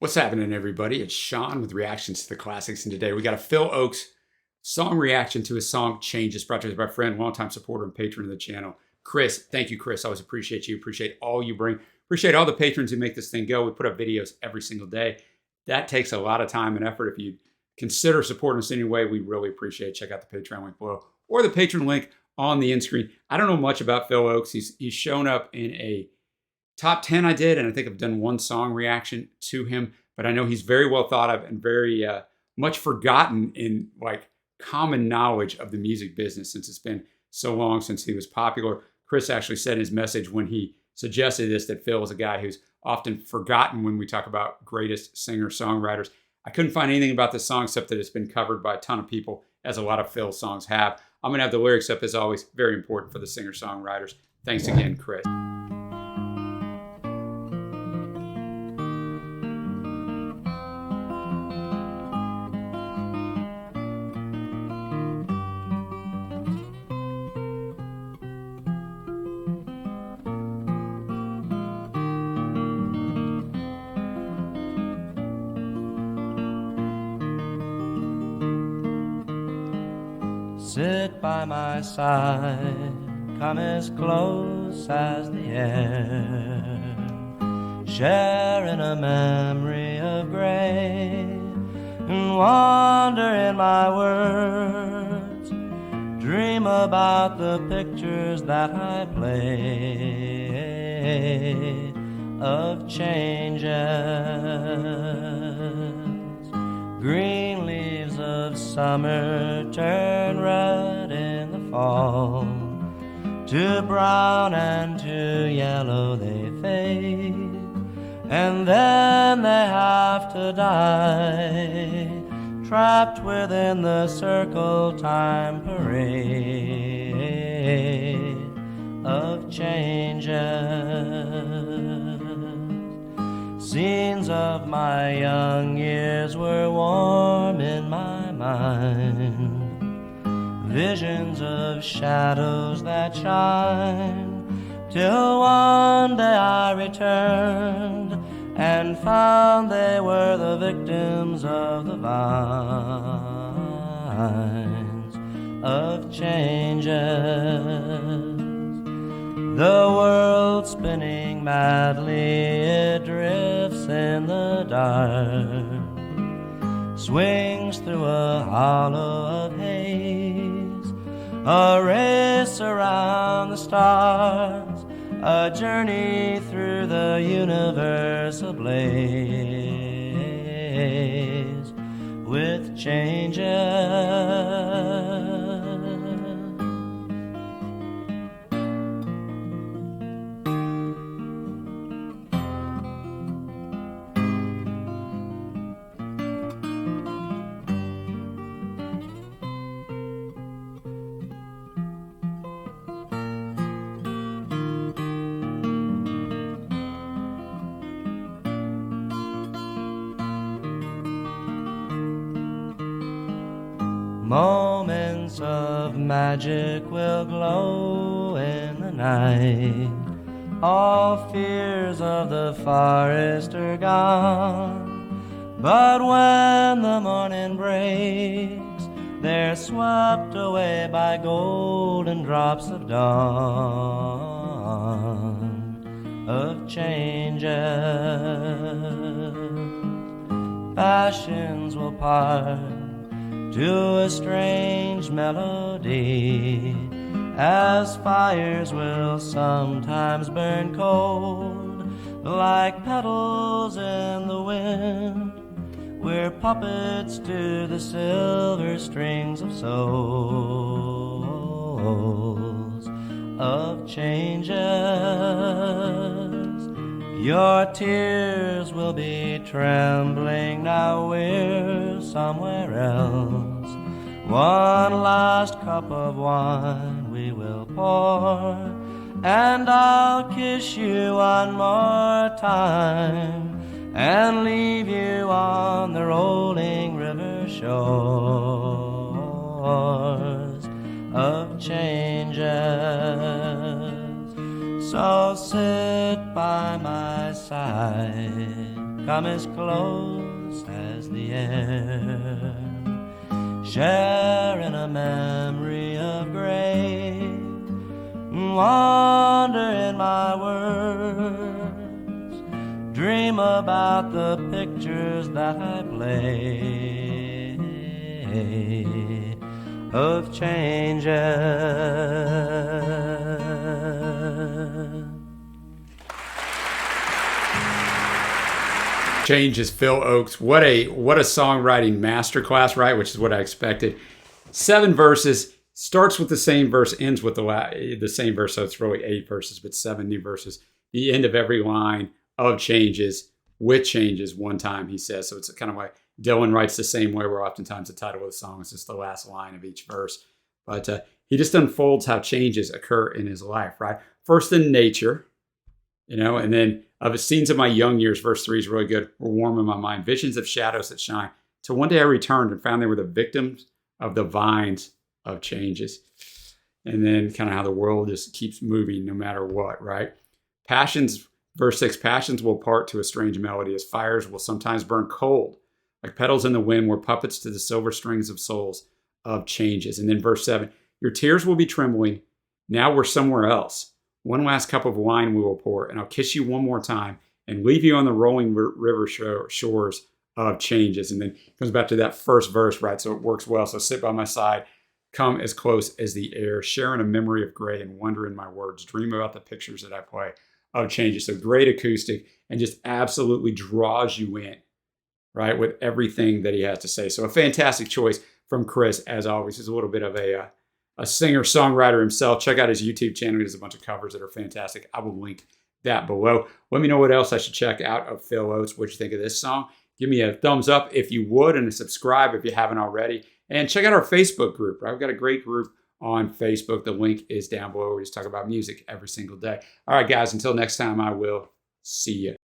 What's happening, everybody? It's Sean with reactions to the classics, and today we got a Phil Ochs song reaction to his song Changes, brought to us by my friend, longtime supporter and patron of the channel, Chris. Thank you, Chris. I always appreciate you. Appreciate all you bring. Appreciate all the patrons who make this thing go. We put up videos every single day. That takes a lot of time and effort. If you consider supporting us anyway, we really appreciate it. Check out the Patreon link below or the patron link on the end screen. I don't know much about Phil Ochs. He's shown up in a top 10 I did, and I think I've done one song reaction to him, but I know he's very well thought of and very much forgotten in like common knowledge of the music business since it's been so long since he was popular. Chris actually said in his message when he suggested this that Phil is a guy who's often forgotten when we talk about greatest singer-songwriters. I couldn't find anything about this song except that it's been covered by a ton of people, as a lot of Phil songs have. I'm going to have the lyrics up, as always, very important for the singer-songwriters. Thanks again, Chris. Sit by my side, come as close as the air, sharing a memory of gray, and wander in my words, dream about the pictures that I play of changes. Green leaves of summer turn red in the fall, to brown and to yellow they fade, and then they have to die, trapped within the circle time parade of changes. Scenes of my young years were warm in my mind, visions of shadows that shine, till one day I returned and found they were the victims of the vines of changes. The world spinning madly, it drifts in the dark, swings through a hollow of haze, a race around the stars, a journey through the universe ablaze with changes. Moments of magic will glow in the night, all fears of the forest are gone, but when the morning breaks, they're swept away by golden drops of dawn of changes. Passions will part to a strange melody, as fires will sometimes burn cold, like petals in the wind. We're puppets to the silver strings of souls of changes. Your tears will be trembling, now we're somewhere else. One last cup of wine we will pour, and I'll kiss you one more time, and leave you on the rolling river shores of changes. So sit by my side, come as close as the air, sharing a memory of grace, wander in my words, dream about the pictures that I play of changes. Changes, Phil Ochs. What a songwriting masterclass, right? Which is what I expected. 7 verses, starts with the same verse, ends with the same verse. So it's really 8 verses, but 7 new verses. The end of every line of Changes, with changes, one time, he says. So it's kind of like Dylan writes the same way, where oftentimes the title of the song is just the last line of each verse. But he just unfolds how changes occur in his life, right? First in nature, and then of the scenes of my young years, verse 3 is really good. Were warm in my mind, visions of shadows that shine. Till one day I returned and found they were the victims of the vines of changes. And then kind of how the world just keeps moving no matter what, right? Passions, verse 6, passions will part to a strange melody as fires will sometimes burn cold, like petals in the wind were puppets to the silver strings of souls of changes. And then verse 7, your tears will be trembling. Now we're somewhere else. One last cup of wine we will pour, and I'll kiss you one more time and leave you on the rolling river shores of changes. And then it comes back to that first verse, right? So it works well. So sit by my side, come as close as the air, sharing a memory of gray and wonder in my words, dream about the pictures that I play of changes. So great acoustic and just absolutely draws you in, right? With everything that he has to say. So a fantastic choice from Chris, as always. He's a little bit of a singer-songwriter himself. Check out his YouTube channel. He does a bunch of covers that are fantastic. I will link that below. Let me know what else I should check out of Phil Ochs. What you think of this song? Give me a thumbs up if you would, and a subscribe if you haven't already. And check out our Facebook group, right? We've got a great group on Facebook. The link is down below. We just talk about music every single day. All right, guys, until next time, I will see you.